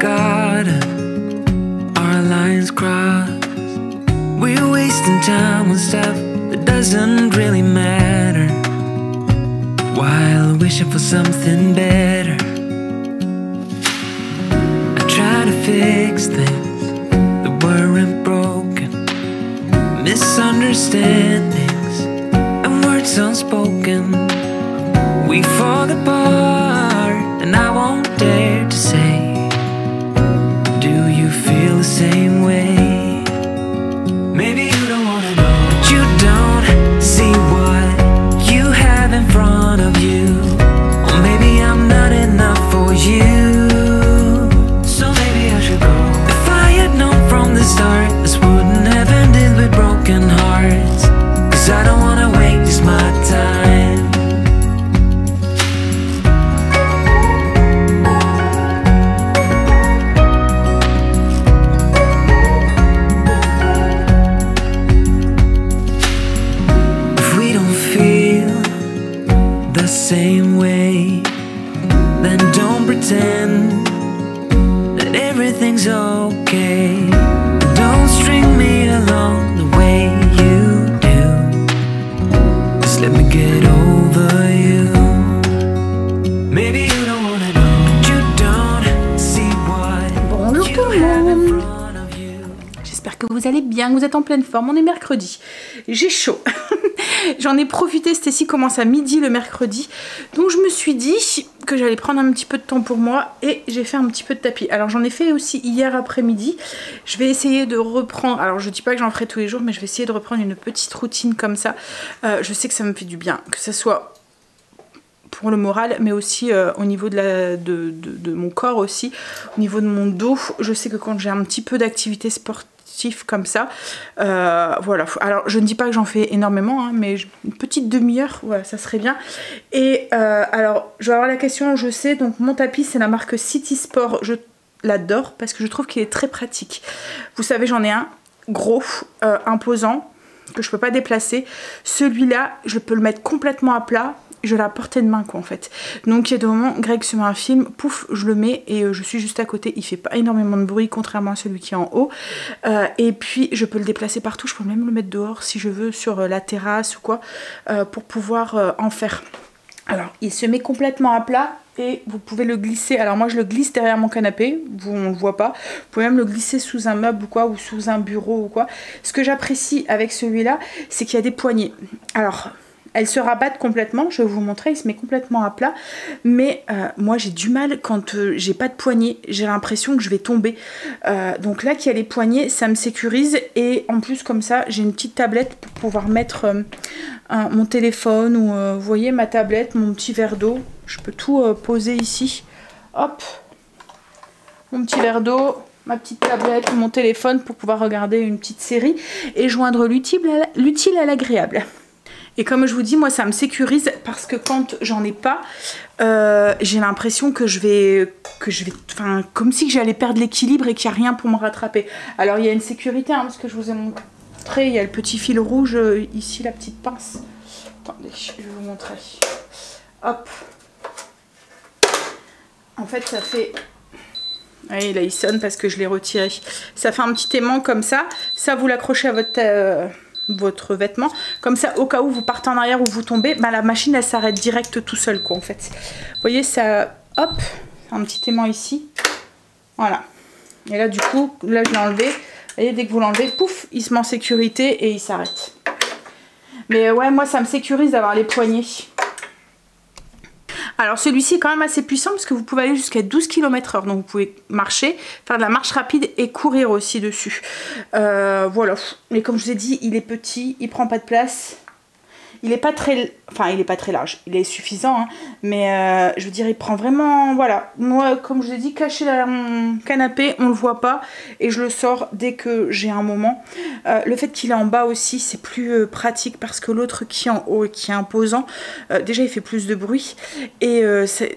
forgotten our lines crossed. We're wasting time on stuff that doesn't really matter, while wishing for something better. I try to fix things that weren't broken, misunderstandings and words unspoken. We fall apart and I won't dare to say, do you feel the same way? Maybe you don't wanna know, but you don't see what you have in front of you. Or maybe I'm not enough for you, so maybe I should go. If I had known from the start, this wouldn't have ended with broken hearts. Cause I don't wanna waste my time. Same way, then don't pretend that everything's okay. Don't string me along the way you do. Just let me get over you. Maybe you don't wanna know, but you don't see what Bonjour tout le monde. J'espère que vous allez bien, que vous êtes en pleine forme. On est mercredi, j'ai chaud. J'en ai profité, Stécie commence à midi le mercredi. Donc je me suis dit que j'allais prendre un petit peu de temps pour moi et j'ai fait un petit peu de tapis. Alors j'en ai fait aussi hier après-midi. Je vais essayer de reprendre, alors je dis pas que j'en ferai tous les jours, mais je vais essayer de reprendre une petite routine comme ça. Je sais que ça me fait du bien, que ça soit pour le moral, mais aussi au niveau de mon corps aussi, au niveau de mon dos. Je sais que quand j'ai un petit peu d'activité sportive comme ça, voilà. Alors je ne dis pas que j'en fais énormément, hein, mais une petite demi-heure, voilà, ça serait bien. Et alors je vais avoir la question, je sais, donc mon tapis c'est la marque City Sport, je l'adore parce que je trouve qu'il est très pratique. Vous savez, j'en ai un gros, imposant, que je peux pas déplacer. Celui-là, je peux le mettre complètement à plat. Je l'ai à portée de main quoi en fait. Donc il y a des moments, Greg se met un film, pouf, je le mets et je suis juste à côté. Il fait pas énormément de bruit contrairement à celui qui est en haut. Et puis je peux le déplacer partout, je peux même le mettre dehors si je veux, sur la terrasse ou quoi, pour pouvoir en faire. Alors il se met complètement à plat et vous pouvez le glisser. Alors moi je le glisse derrière mon canapé, on ne le voit pas. Vous pouvez même le glisser sous un meuble ou quoi, ou sous un bureau ou quoi. Ce que j'apprécie avec celui-là, c'est qu'il y a des poignées. Alors elles se rabattent complètement, je vais vous montrer, il se met complètement à plat. Mais moi j'ai du mal quand j'ai pas de poignée, j'ai l'impression que je vais tomber. Donc là qu'il y a les poignées, ça me sécurise. Et en plus comme ça, j'ai une petite tablette pour pouvoir mettre mon téléphone ou vous voyez ma tablette, mon petit verre d'eau. Je peux tout poser ici. Hop, mon petit verre d'eau, ma petite tablette, mon téléphone pour pouvoir regarder une petite série et joindre l'utile à l'agréable. Et comme je vous dis, moi ça me sécurise parce que quand j'en ai pas, j'ai l'impression que je vais, enfin comme si j'allais perdre l'équilibre et qu'il n'y a rien pour me rattraper. Alors il y a une sécurité, hein, parce que je vous ai montré, il y a le petit fil rouge ici, la petite pince. Attendez, je vais vous montrer. Hop. En fait ça fait... Oui, là il sonne parce que je l'ai retiré. Ça fait un petit aimant comme ça. Ça vous l'accrochez à votre vêtement, comme ça au cas où vous partez en arrière ou vous tombez, bah, la machine elle s'arrête direct tout seul quoi en fait. Vous voyez ça, hop, un petit aimant ici, voilà. Et là du coup, là je l'ai enlevé, vous voyez dès que vous l'enlevez, pouf, il se met en sécurité et il s'arrête. Mais ouais, moi ça me sécurise d'avoir les poignées. Alors celui-ci est quand même assez puissant parce que vous pouvez aller jusqu'à 12 km/h. Donc vous pouvez marcher, faire de la marche rapide et courir aussi dessus. Voilà. Mais comme je vous ai dit, il est petit, il prend pas de place. Il est pas très... Enfin, il est pas très large. Il est suffisant, hein, mais je veux dire, il prend vraiment... Voilà. Moi, comme je vous ai dit, caché derrière mon canapé, on le voit pas. Et je le sors dès que j'ai un moment. Le fait qu'il est en bas aussi, c'est plus pratique parce que l'autre qui est en haut et qui est imposant, déjà, il fait plus de bruit. Et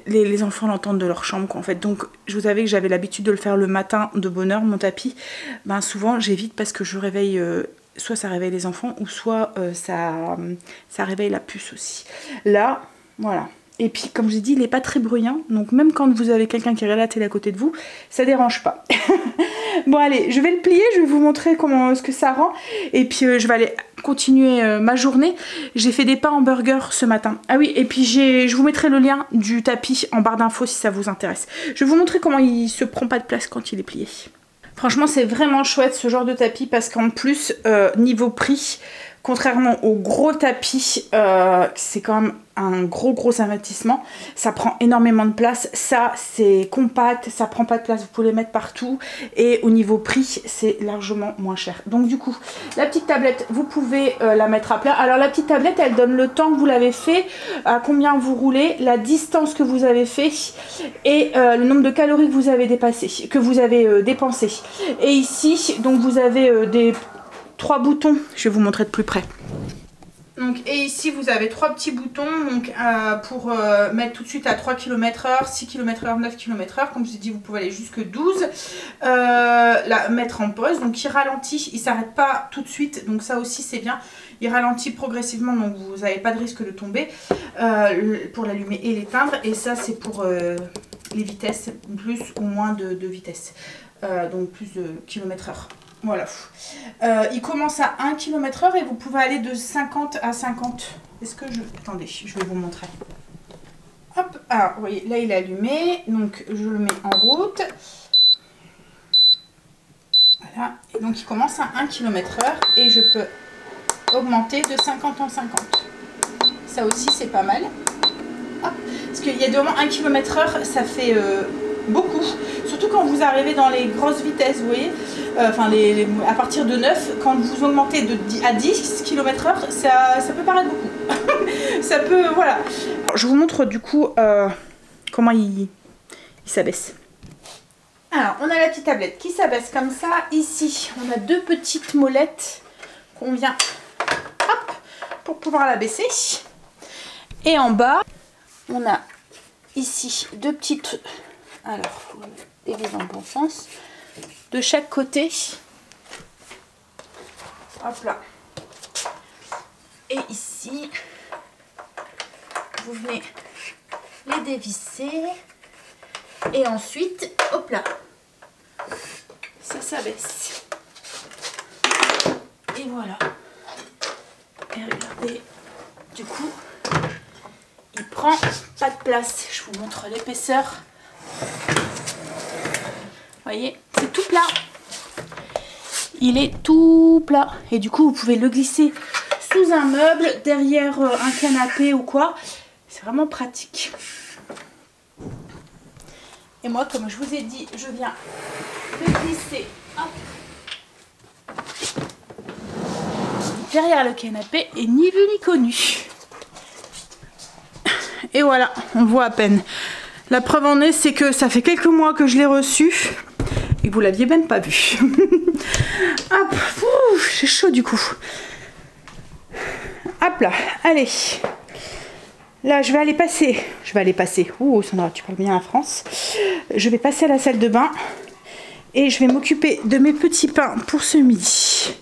les enfants l'entendent de leur chambre, quoi, en fait. Donc, je vous avais que j'avais l'habitude de le faire le matin de bonne heure, mon tapis. Ben, souvent, j'évite parce que je réveille... soit ça réveille les enfants ou soit ça réveille la puce aussi. Là, voilà. Et puis comme j'ai dit, il n'est pas très bruyant. Donc même quand vous avez quelqu'un qui regarde la télé à côté de vous, ça dérange pas. Bon allez, je vais le plier, je vais vous montrer ce que ça rend. Et puis je vais aller continuer ma journée. J'ai fait des pains en burger ce matin. Ah oui, et puis je vous mettrai le lien du tapis en barre d'infos si ça vous intéresse. Je vais vous montrer comment il se prend pas de place quand il est plié. Franchement, c'est vraiment chouette ce genre de tapis parce qu'en plus, niveau prix, contrairement au gros tapis, c'est quand même un gros investissement. Ça prend énormément de place. Ça, c'est compact, ça prend pas de place, vous pouvez les mettre partout. Et au niveau prix, c'est largement moins cher. Donc du coup, la petite tablette, vous pouvez la mettre à plat. Alors la petite tablette, elle donne le temps que vous l'avez fait, à combien vous roulez, la distance que vous avez fait et le nombre de calories que vous avez dépensé. Et ici, donc vous avez des 3 boutons, je vais vous montrer de plus près. Donc, et ici vous avez 3 petits boutons donc, pour mettre tout de suite à 3 km/h, 6 km/h, 9 km/h. Comme je vous ai dit, vous pouvez aller jusque 12. La mettre en pause, donc il ralentit, il ne s'arrête pas tout de suite. Donc ça aussi c'est bien, il ralentit progressivement, donc vous n'avez pas de risque de tomber pour l'allumer et l'éteindre. Et ça c'est pour les vitesses, plus ou moins de vitesse, donc plus de km/h. Voilà. Il commence à 1 km/h et vous pouvez aller de 50 à 50. Est-ce que je... Attendez, je vais vous montrer. Hop, alors vous voyez, là il est allumé, donc je le mets en route. Voilà, et donc il commence à 1 km/h et je peux augmenter de 50 en 50. Ça aussi c'est pas mal. Hop, parce qu'il y a des moments 1 km/h, ça fait beaucoup. Surtout quand vous arrivez dans les grosses vitesses, vous voyez, enfin à partir de 9, quand vous augmentez à 10 km/h, ça peut paraître beaucoup. Ça peut, voilà. Alors, je vous montre du coup comment il s'abaisse. Alors, on a la petite tablette qui s'abaisse comme ça. Ici, on a 2 petites molettes qu'on vient, hop, pour pouvoir la baisser. Et en bas, on a ici 2 petites... Alors, il faut déviser dans le bon sens. De chaque côté. Hop là. Et ici, vous venez les dévisser. Et ensuite, hop là. Ça s'abaisse. Et voilà. Et regardez, du coup, il prend pas de place. Je vous montre l'épaisseur. Vous voyez, c'est tout plat. Il est tout plat. Et du coup, vous pouvez le glisser sous un meuble, derrière un canapé ou quoi. C'est vraiment pratique. Et moi, comme je vous ai dit, je viens le glisser derrière le canapé et ni vu ni connu. Et voilà, on voit à peine. La preuve en est, c'est que ça fait quelques mois que je l'ai reçu et que vous l'aviez même pas vu. Hop, j'ai chaud du coup. Hop là, allez. Là, je vais aller passer. Ouh, Sandra, tu parles bien à France. Je vais passer à la salle de bain et je vais m'occuper de mes petits pains pour ce midi.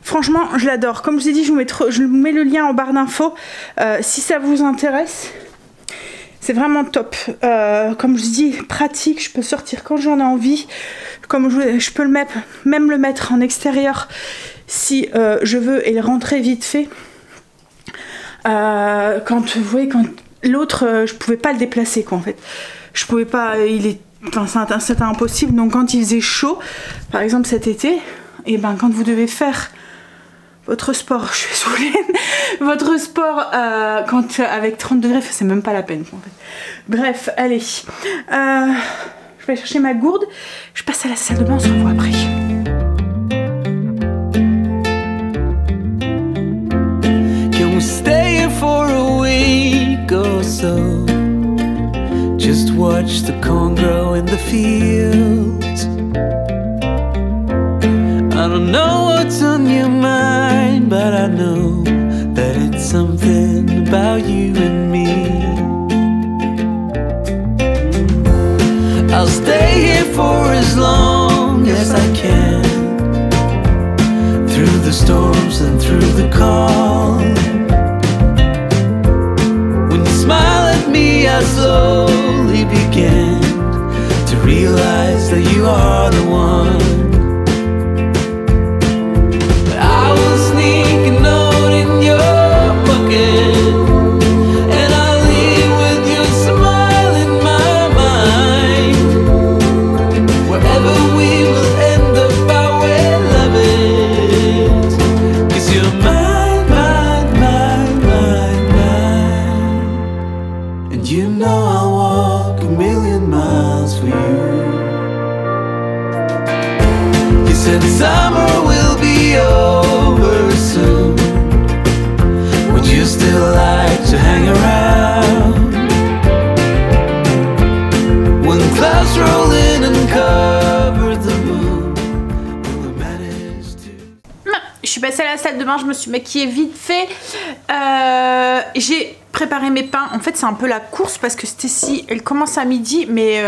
Franchement, je l'adore. Comme je vous ai dit, je vous mets le lien en barre d'infos si ça vous intéresse. C'est vraiment top. Comme je vous dis, pratique. Je peux sortir quand j'en ai envie. Comme je peux même le mettre en extérieur si je veux et le rentrer vite fait. Quand vous voyez, quand l'autre, je pouvais pas le déplacer quoi en fait. Je pouvais pas. C'était impossible. Donc quand il faisait chaud, par exemple cet été, et ben quand vous devez faire votre sport, je suis saoulée, votre sport quand avec 30 degrés, c'est même pas la peine en fait. Bref, allez, je vais chercher ma gourde, je passe à la salle de bain, on se revoit après. Can we stay here for a week or so? Just watch the corn grow in the fields. I don't know what's on your mind, but I know that it's something about you and me. I'll stay here for as long as I can, through the storms and through the calm. I slowly began to realize that you are the one. I will sneak a note in your pocket, and I'll leave with your smile in my mind. Wherever we will end up, I will love it, 'cause you're mine, mine, mine, mine, mine. And you know I'll walk a million miles for you. You said summer will be over soon. Would you still like to hang around when clouds roll in and cover the moon? Will we manage to... Je suis passée à la salle de bain, je me suis maquillée vite fait. J'ai préparé mes pains. En fait, c'est un peu la course parce que Stacy, elle commence à midi, mais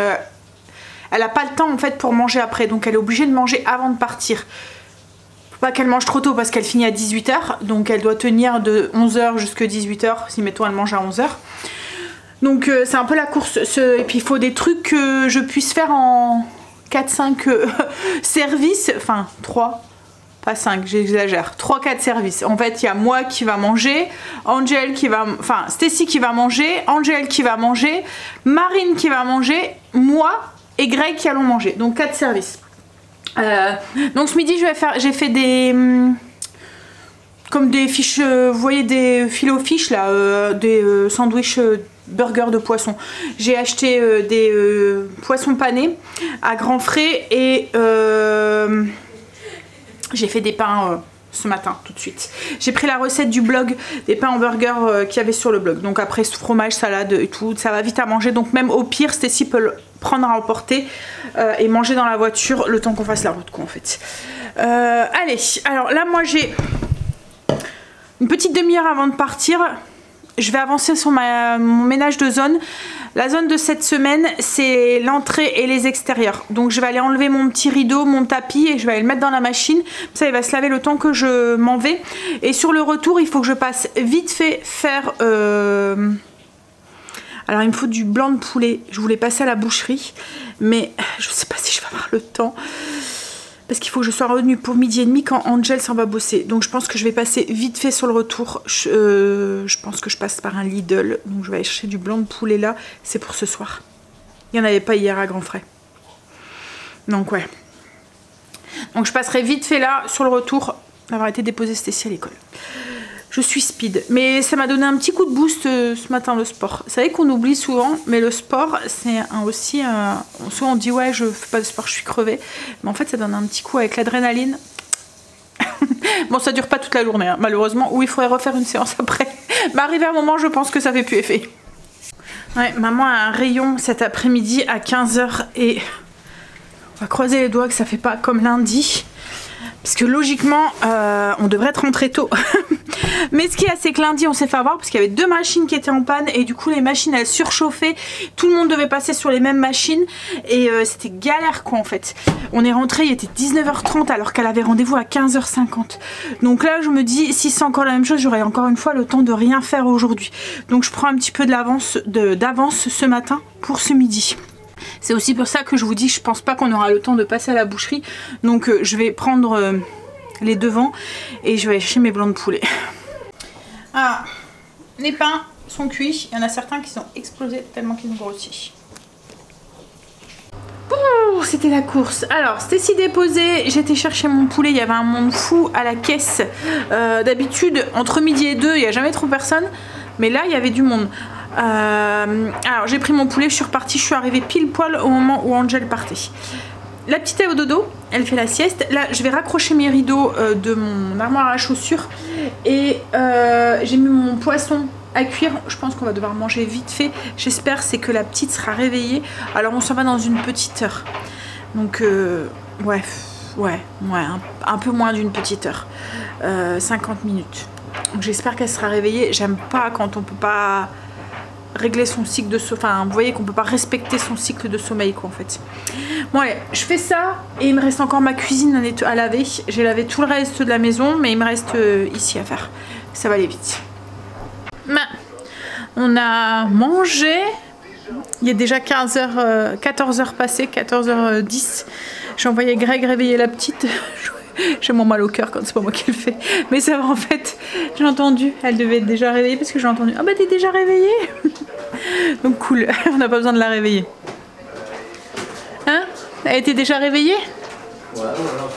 elle n'a pas le temps en fait pour manger après. Donc elle est obligée de manger avant de partir. Faut pas qu'elle mange trop tôt parce qu'elle finit à 18 h. Donc elle doit tenir de 11 h jusqu'à 18 h. Si mettons elle mange à 11 h. Donc c'est un peu la course. Et puis il faut des trucs que je puisse faire en 4-5 services. Enfin 3. Pas 5, j'exagère. 3-4 services. En fait, il y a moi qui va manger, Angel qui va... Enfin, Stacy qui va manger, Angel qui va manger, Marine qui va manger, moi et Greg qui allons manger. Donc 4 services. Donc ce midi, j'ai fait des... comme des fiches... vous voyez des filet aux fiches là, des sandwichs burgers de poisson. J'ai acheté des poissons panés à grands frais et... j'ai fait des pains ce matin tout de suite. J'ai pris la recette du blog des pains en burger qu'il y avait sur le blog. Donc après fromage, salade et tout, ça va vite à manger. Donc même au pire, Stacy peut le prendre à emporter et manger dans la voiture le temps qu'on fasse la route quoi en fait. Allez, alors là moi j'ai une petite demi-heure avant de partir. Je vais avancer sur mon ménage de zone. La zone de cette semaine, c'est l'entrée et les extérieurs. Donc je vais aller enlever mon petit rideau, mon tapis et je vais aller le mettre dans la machine. Ça, il va se laver le temps que je m'en vais. Et sur le retour, il faut que je passe vite fait faire... Alors il me faut du blanc de poulet. Je voulais passer à la boucherie, mais je ne sais pas si je vais avoir le temps. Parce qu'il faut que je sois revenue pour midi et demi quand Angel s'en va bosser. Donc je pense que je vais passer vite fait sur le retour. Je pense que je passe par un Lidl. Donc je vais aller chercher du blanc de poulet là. C'est pour ce soir. Il n'y en avait pas hier à Grand Frais. Donc ouais. Donc je passerai vite fait là sur le retour d'avoir été déposée Stacy à l'école. Je suis speed. Mais ça m'a donné un petit coup de boost ce matin le sport. Vous savez qu'on oublie souvent, mais le sport c'est aussi... souvent on dit ouais je fais pas de sport, je suis crevée. Mais en fait ça donne un petit coup avec l'adrénaline. Bon ça dure pas toute la journée hein, malheureusement. Ou il faudrait refaire une séance après. Mais arrivé à un moment je pense que ça fait plus effet. Ouais, maman a un rayon cet après-midi à 15 h et on va croiser les doigts que ça fait pas comme lundi. Parce que logiquement, on devrait être rentré tôt. Mais ce qu'il y a, c'est que lundi, on s'est fait avoir parce qu'il y avait 2 machines qui étaient en panne. Et du coup, les machines, elles surchauffaient. Tout le monde devait passer sur les mêmes machines. Et c'était galère, quoi, en fait. On est rentré, il était 19 h 30 alors qu'elle avait rendez-vous à 15 h 50. Donc là, je me dis, si c'est encore la même chose, j'aurai encore une fois le temps de rien faire aujourd'hui. Donc je prends un petit peu d'avance ce matin pour ce midi. C'est aussi pour ça que je vous dis, je pense pas qu'on aura le temps de passer à la boucherie. Donc je vais prendre les devants et je vais aller chercher mes blancs de poulet. Ah, les pains sont cuits. Il y en a certains qui sont explosés tellement qu'ils ont grossi. Ouh, c'était la course. Alors, Stacy déposée, j'étais chercher mon poulet. Il y avait un monde fou à la caisse. D'habitude, entre midi et 2, il n'y a jamais trop personne. Mais là, il y avait du monde. Alors j'ai pris mon poulet, je suis repartie, je suis arrivée pile poil au moment où Angel partait. La petite est au dodo, elle fait la sieste. Là je vais raccrocher mes rideaux de mon armoire à chaussures. Et j'ai mis mon poisson à cuire. Je pense qu'on va devoir manger vite fait. J'espère c'est que la petite sera réveillée. Alors on s'en va dans une petite heure. Donc ouais, un peu moins d'une petite heure. 50 minutes. Donc j'espère qu'elle sera réveillée. J'aime pas quand on peut pas régler son cycle de sommeil, enfin vous voyez qu'on peut pas respecter son cycle de sommeil quoi en fait. Bon allez, je fais ça et il me reste encore ma cuisine à laver. J'ai lavé tout le reste de la maison mais il me reste ici à faire. Ça va aller vite. On a mangé, Il est déjà 14h passées, 14h10. J'ai envoyé Greg réveiller la petite. J'ai moins mal au cœur quand c'est pas moi qui le fais. Mais ça va, en fait, j'ai entendu. Elle devait être déjà réveillée parce que j'ai entendu. Ah bah t'es déjà réveillée. Donc cool, on n'a pas besoin de la réveiller. Hein? Elle était déjà réveillée? Ouais, alors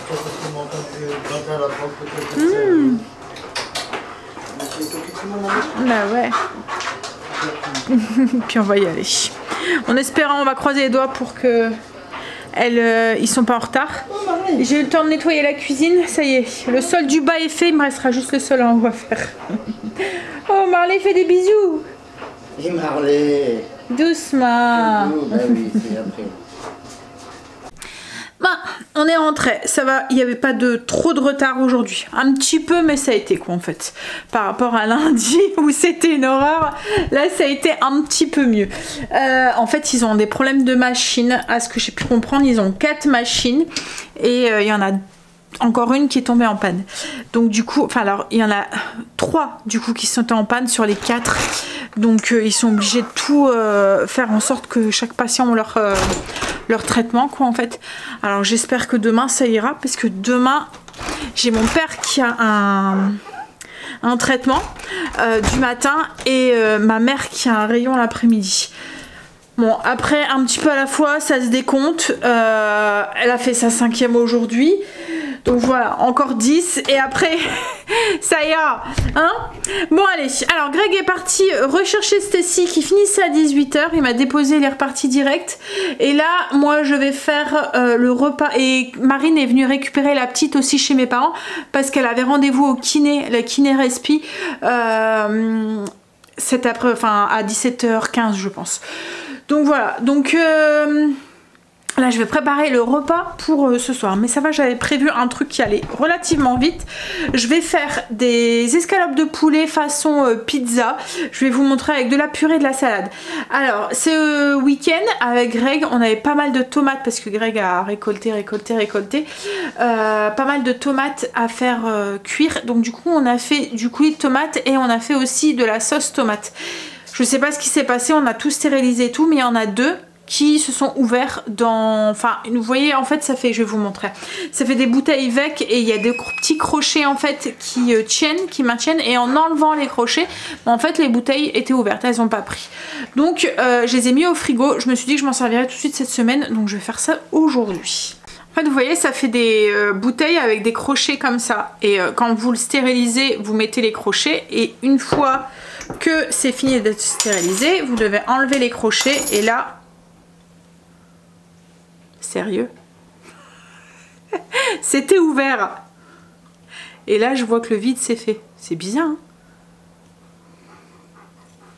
Bah ouais. Puis on va y aller. En espérant, on va croiser les doigts pour que ils sont pas en retard. J'ai eu le temps de nettoyer la cuisine, ça y est. Le sol du bas est fait, il me restera juste le sol en haut à faire. Oh, Marley fait des bisous. Et Marley. Doucement. Bah oui, c'est après. Bah, on est rentré, ça va, il n'y avait pas trop de retard aujourd'hui. Un petit peu, mais ça a été quoi en fait. Par rapport à lundi où c'était une horreur, là ça a été un petit peu mieux. En fait, ils ont des problèmes de machines. À ce que j'ai pu comprendre, ils ont 4 machines et il y en a encore une qui est tombée en panne. Donc du coup, enfin alors il y en a 3 du coup qui sont en panne sur les 4. Donc ils sont obligés de tout faire en sorte que chaque patient ait leur traitement quoi en fait. Alors j'espère que demain ça ira parce que demain j'ai mon père qui a un traitement du matin et ma mère qui a un rayon l'après-midi. Bon, après, un petit peu à la fois, ça se décompte. Elle a fait sa 5e aujourd'hui. Donc voilà, encore 10. Et après, ça ira. Hein? Bon, allez. Alors, Greg est parti rechercher Stacy qui finissait à 18 h. Il m'a déposé, il est reparti direct. Et là, moi, je vais faire le repas. Et Marine est venue récupérer la petite aussi chez mes parents parce qu'elle avait rendez-vous au kiné, la kiné respi. C'est après, enfin, à 17 h 15, je pense. Donc voilà, donc là je vais préparer le repas pour ce soir. Mais ça va, j'avais prévu un truc qui allait relativement vite. Je vais faire des escalopes de poulet façon pizza. Je vais vous montrer avec de la purée et de la salade. Alors, ce week-end avec Greg, on avait pas mal de tomates parce que Greg a récolté. Pas mal de tomates à faire cuire. Donc du coup, on a fait du coulis de tomate et on a fait aussi de la sauce tomate. Je sais pas ce qui s'est passé, on a tout stérilisé et tout, mais il y en a 2 qui se sont ouverts dans... Enfin, vous voyez, en fait, ça fait... Je vais vous montrer. Ça fait des bouteilles VEC et il y a des petits crochets, en fait, qui tiennent, qui maintiennent. Et en enlevant les crochets, en fait, les bouteilles étaient ouvertes. Elles n'ont pas pris. Donc, je les ai mis au frigo. Je me suis dit que je m'en servirais tout de suite cette semaine. Donc, je vais faire ça aujourd'hui. En fait, vous voyez, ça fait des bouteilles avec des crochets comme ça. Et quand vous le stérilisez, vous mettez les crochets. Et une fois que c'est fini d'être stérilisé, vous devez enlever les crochets. Et là... Sérieux? C'était ouvert. Et là, je vois que le vide s'est fait. C'est bizarre, hein?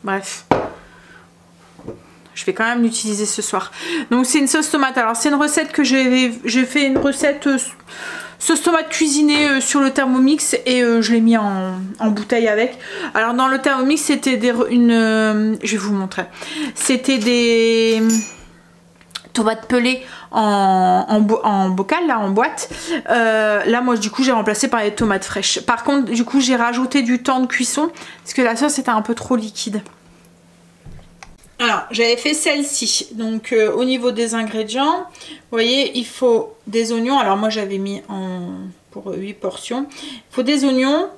Bref. Je vais quand même l'utiliser ce soir. Donc, c'est une sauce tomate. Alors, c'est une recette que j'ai fait une recette sauce tomate cuisinée sur le Thermomix et je l'ai mis en bouteille avec. Alors, dans le Thermomix, c'était je vais vous montrer. C'était des tomates pelées en bocal, là, en boîte. Là, moi, du coup, j'ai remplacé par les tomates fraîches. Par contre, du coup, j'ai rajouté du temps de cuisson parce que la sauce était un peu trop liquide. Alors, j'avais fait celle-ci. Donc, au niveau des ingrédients, vous voyez, il faut des oignons. Alors, moi, j'avais mis pour 8 portions. Il faut des oignons,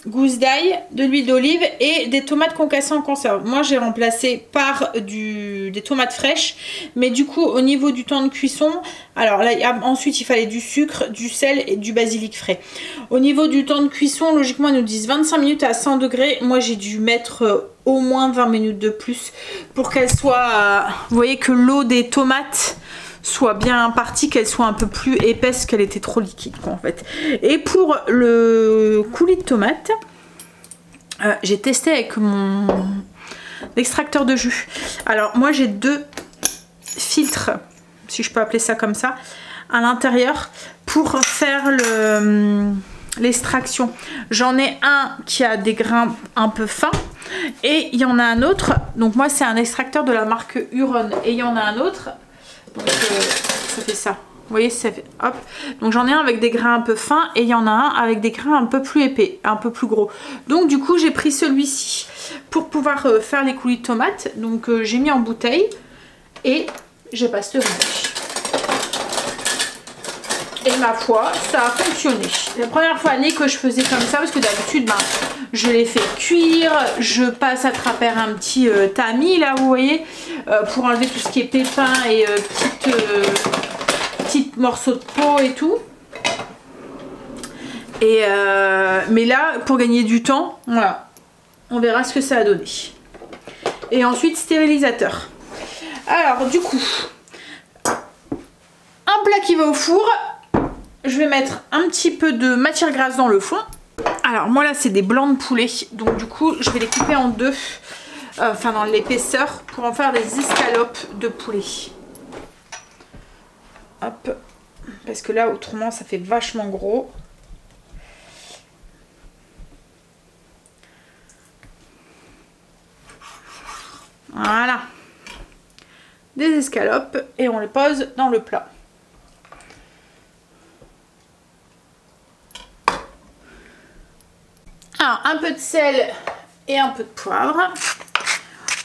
gousses d'ail, de l'huile d'olive et des tomates concassées en conserve. Moi, j'ai remplacé par des tomates fraîches. Mais du coup, au niveau du temps de cuisson, alors là, ensuite, il fallait du sucre, du sel et du basilic frais. Au niveau du temps de cuisson, logiquement, ils nous disent 25 minutes à 100 degrés. Moi, j'ai dû mettre au moins 20 minutes de plus pour qu'elle soit... vous voyez que l'eau des tomates soit bien partie, qu'elle soit un peu plus épaisse, qu'elle était trop liquide quoi, en fait. Et pour le coulis de tomate, j'ai testé avec mon extracteur de jus. Alors moi j'ai 2 filtres, si je peux appeler ça comme ça, à l'intérieur pour faire l'extraction. J'en ai un qui a des grains un peu fins et il y en a un autre, donc moi c'est un extracteur de la marque Huron et il y en a un autre. Donc ça fait ça, vous voyez, ça fait hop. Donc j'en ai un avec des grains un peu fins et il y en a un avec des grains un peu plus épais, un peu plus gros. Donc du coup j'ai pris celui-ci pour pouvoir faire les coulis de tomates. Donc j'ai mis en bouteille. et j'ai pasteurisé. Et ma foi, ça a fonctionné. La première fois que je faisais comme ça, parce que d'habitude, ben, je les fais cuire, je passe à travers un petit tamis, là, vous voyez, pour enlever tout ce qui est pépins et petits morceaux de peau et tout. Et mais là, pour gagner du temps, voilà, on verra ce que ça a donné. Et ensuite, stérilisateur. Alors, du coup, un plat qui va au four. Je vais mettre un petit peu de matière grasse dans le fond. Alors moi là c'est des blancs de poulet. Donc du coup je vais les couper en deux. Enfin dans l'épaisseur pour en faire des escalopes de poulet. Hop. Parce que là autrement ça fait vachement gros. Voilà. Des escalopes et on les pose dans le plat. Alors, un peu de sel et un peu de poivre.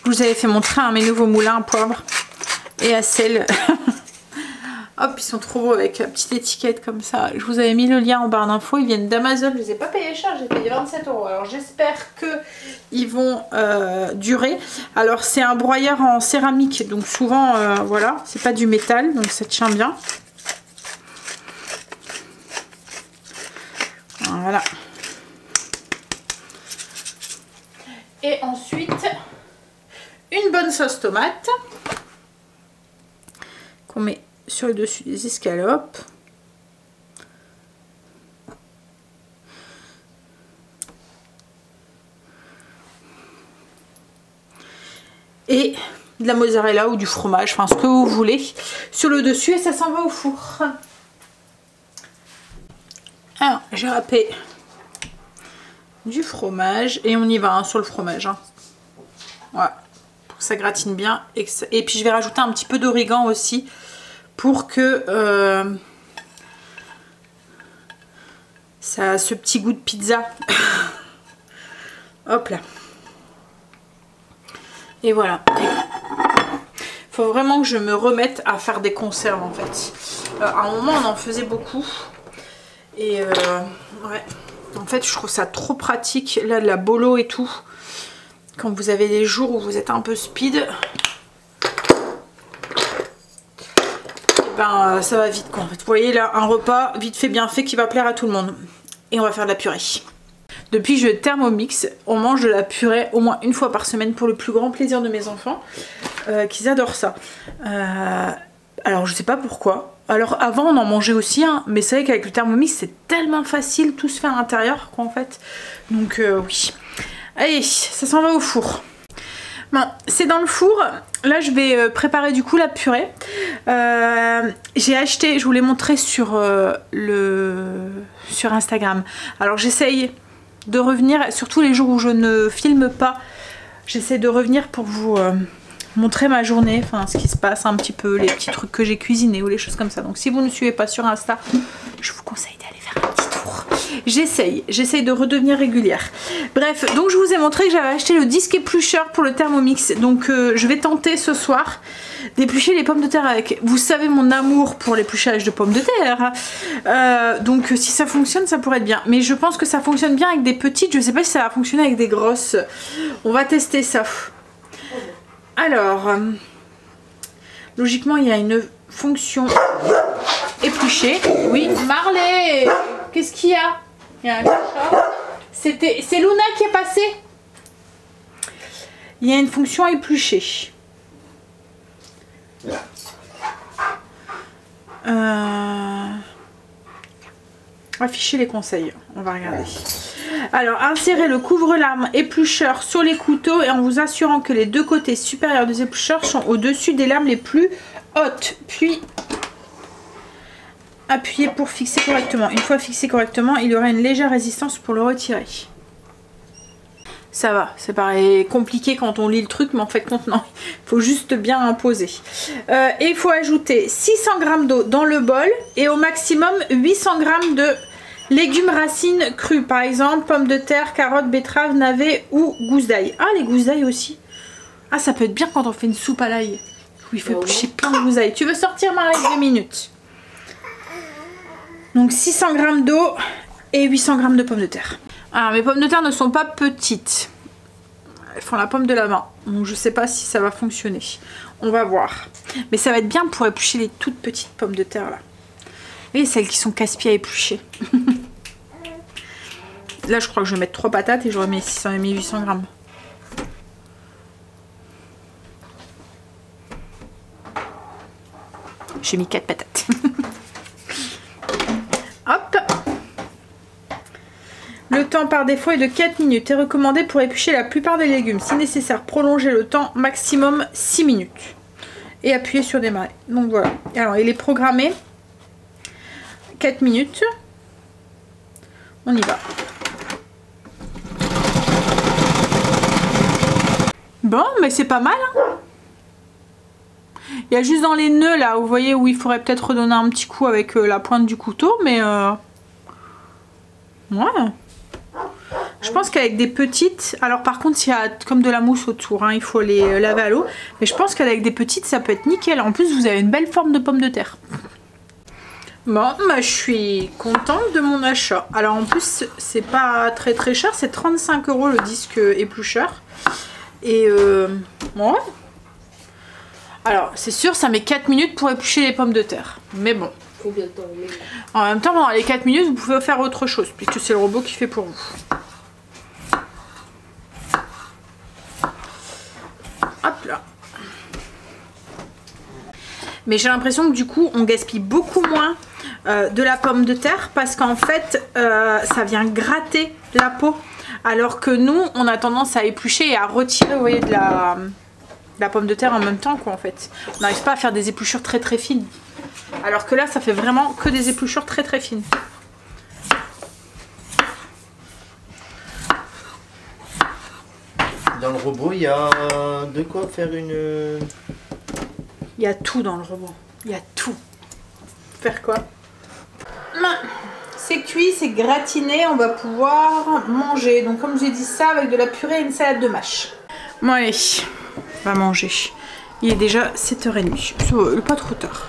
Je vous avais fait montrer mes nouveaux moulins à poivre et à sel. Hop, ils sont trop beaux avec la petite étiquette comme ça. Je vous avais mis le lien en barre d'infos. Ils viennent d'Amazon. Je les ai pas payés cher, j'ai payé 27 €. Alors j'espère qu'ils vont durer. Alors c'est un broyeur en céramique. Donc souvent, voilà, c'est pas du métal. Donc ça tient bien. Voilà. Et ensuite, une bonne sauce tomate qu'on met sur le dessus des escalopes. Et de la mozzarella ou du fromage, enfin ce que vous voulez, sur le dessus et ça s'en va au four. Alors, j'ai râpé du fromage et on y va hein, sur le fromage hein. Voilà, pour que ça gratine bien et puis je vais rajouter un petit peu d'origan aussi pour que ça a ce petit goût de pizza. Hop là, et voilà. Faut vraiment que je me remette à faire des conserves en fait. À un moment on en faisait beaucoup et ouais. En fait, je trouve ça trop pratique, là, de la bolo et tout. Quand vous avez des jours où vous êtes un peu speed, et ben, ça va vite, quoi. En fait, vous voyez, là, un repas vite fait, bien fait, qui va plaire à tout le monde. Et on va faire de la purée. Depuis que je Thermomix, on mange de la purée au moins une fois par semaine pour le plus grand plaisir de mes enfants, qu'ils adorent ça. Alors, je sais pas pourquoi. Alors avant on en mangeait aussi hein, mais c'est vrai qu'avec le Thermomix c'est tellement facile, tout se fait à l'intérieur quoi en fait. Donc oui. Allez, ça s'en va au four. Bon, c'est dans le four. Là je vais préparer du coup la purée. J'ai acheté, je vous l'ai montré sur Instagram. Alors j'essaye de revenir, surtout les jours où je ne filme pas, j'essaie de revenir pour vous montrer ma journée, enfin ce qui se passe un petit peu, les petits trucs que j'ai cuisinés ou les choses comme ça. Donc si vous ne suivez pas sur Insta, je vous conseille d'aller faire un petit tour. J'essaye de redevenir régulière. Bref, donc je vous ai montré que j'avais acheté le disque éplucheur pour le Thermomix. Donc je vais tenter ce soir d'éplucher les pommes de terre avec. Vous savez mon amour pour l'épluchage de pommes de terre. Donc si ça fonctionne, ça pourrait être bien. Mais je pense que ça fonctionne bien avec des petites. Je sais pas si ça va fonctionner avec des grosses. On va tester ça. Alors, logiquement, il y a une fonction éplucher. Oui, Marley, qu'est-ce qu'il y a? Il y a un chat. C'est Luna qui est passée. Il y a une fonction éplucher. Afficher les conseils, on va regarder. Alors, insérez le couvre-lame éplucheur sur les couteaux et en vous assurant que les deux côtés supérieurs des éplucheurs sont au-dessus des lames les plus hautes. Puis, appuyez pour fixer correctement. Une fois fixé correctement, il y aura une légère résistance pour le retirer. Ça va, c'est pareil compliqué quand on lit le truc, mais en fait, non, il faut juste bien imposer. Et il faut ajouter 600 g d'eau dans le bol et au maximum 800 g de légumes racines crues, par exemple pommes de terre, carottes, betteraves, navets ou gousses d'ail. Ah, les gousses d'ail aussi. Ah, ça peut être bien quand on fait une soupe à l'ail. où il faut éplucher plein de groseilles. Tu veux sortir, Marie, 2 minutes. Donc 600 g d'eau et 800 g de pommes de terre. Alors mes pommes de terre ne sont pas petites. Elles font la pomme de la main. Donc je sais pas si ça va fonctionner. On va voir. Mais ça va être bien pour éplucher les toutes petites pommes de terre là. Et celles qui sont casse-pieds à éplucher. Là je crois que je vais mettre 3 patates et j'aurais mis 600 et 800 g. J'ai mis 4 patates. Hop. Le temps par défaut est de 4 minutes. Est recommandé pour éplucher la plupart des légumes. Si nécessaire, prolonger le temps maximum 6 minutes. Et appuyer sur démarrer. Donc voilà. Alors il est programmé 4 minutes. On y va. Bon, mais c'est pas mal. Hein. Il y a juste dans les nœuds là, vous voyez, où il faudrait peut-être redonner un petit coup avec la pointe du couteau, mais ouais. Je pense qu'avec des petites, alors par contre il y a comme de la mousse autour, hein, il faut les laver à l'eau, mais je pense qu'avec des petites ça peut être nickel. En plus vous avez une belle forme de pomme de terre. Bon, bah, je suis contente de mon achat. Alors en plus c'est pas très cher, c'est 35 € le disque éplucheur. Et ouais. Alors, c'est sûr, ça met 4 minutes pour éplucher les pommes de terre. Mais bon. Combien de temps? En même temps, pendant les 4 minutes, vous pouvez faire autre chose, puisque c'est le robot qui fait pour vous. Hop là. Mais j'ai l'impression que du coup, on gaspille beaucoup moins de la pomme de terre, parce qu'en fait, ça vient gratter la peau. Alors que nous, on a tendance à éplucher et à retirer, vous voyez, de la pomme de terre en même temps, quoi, en fait. On n'arrive pas à faire des épluchures très fines. Alors que là, ça fait vraiment que des épluchures très fines. Dans le robot, il y a de quoi faire une... Il y a tout dans le robot. Il y a tout. Faire quoi? C'est cuit, c'est gratiné, on va pouvoir manger. Donc comme j'ai dit ça, avec de la purée et une salade de mâche. Bon allez, on va manger. Il est déjà 7h30, pas trop tard.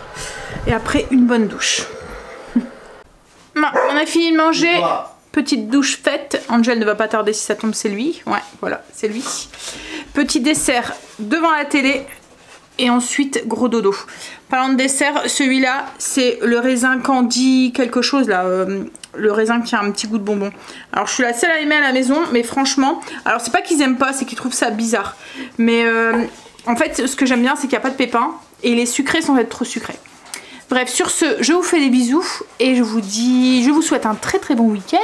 Et après, une bonne douche. Bon, on a fini de manger. Petite douche faite. Angel ne va pas tarder, si ça tombe, c'est lui. Ouais, voilà, c'est lui. Petit dessert devant la télé. Et ensuite, gros dodo. Parlant de dessert, celui-là, c'est le raisin candy quelque chose, là. Le raisin qui a un petit goût de bonbon. Alors, je suis la seule à aimer à la maison, mais franchement... Alors, c'est pas qu'ils aiment pas, c'est qu'ils trouvent ça bizarre. Mais en fait, ce que j'aime bien, c'est qu'il n'y a pas de pépins. Et les sucrés sans être trop sucrés. Bref, sur ce, je vous fais des bisous. Et je vous souhaite un très bon week-end.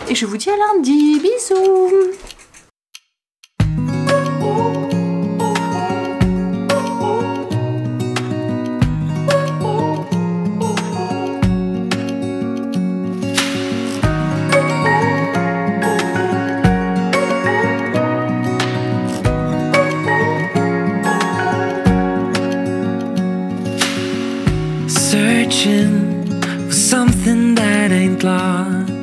Et je vous dis à lundi. Bisous. Searching for something that ain't lost.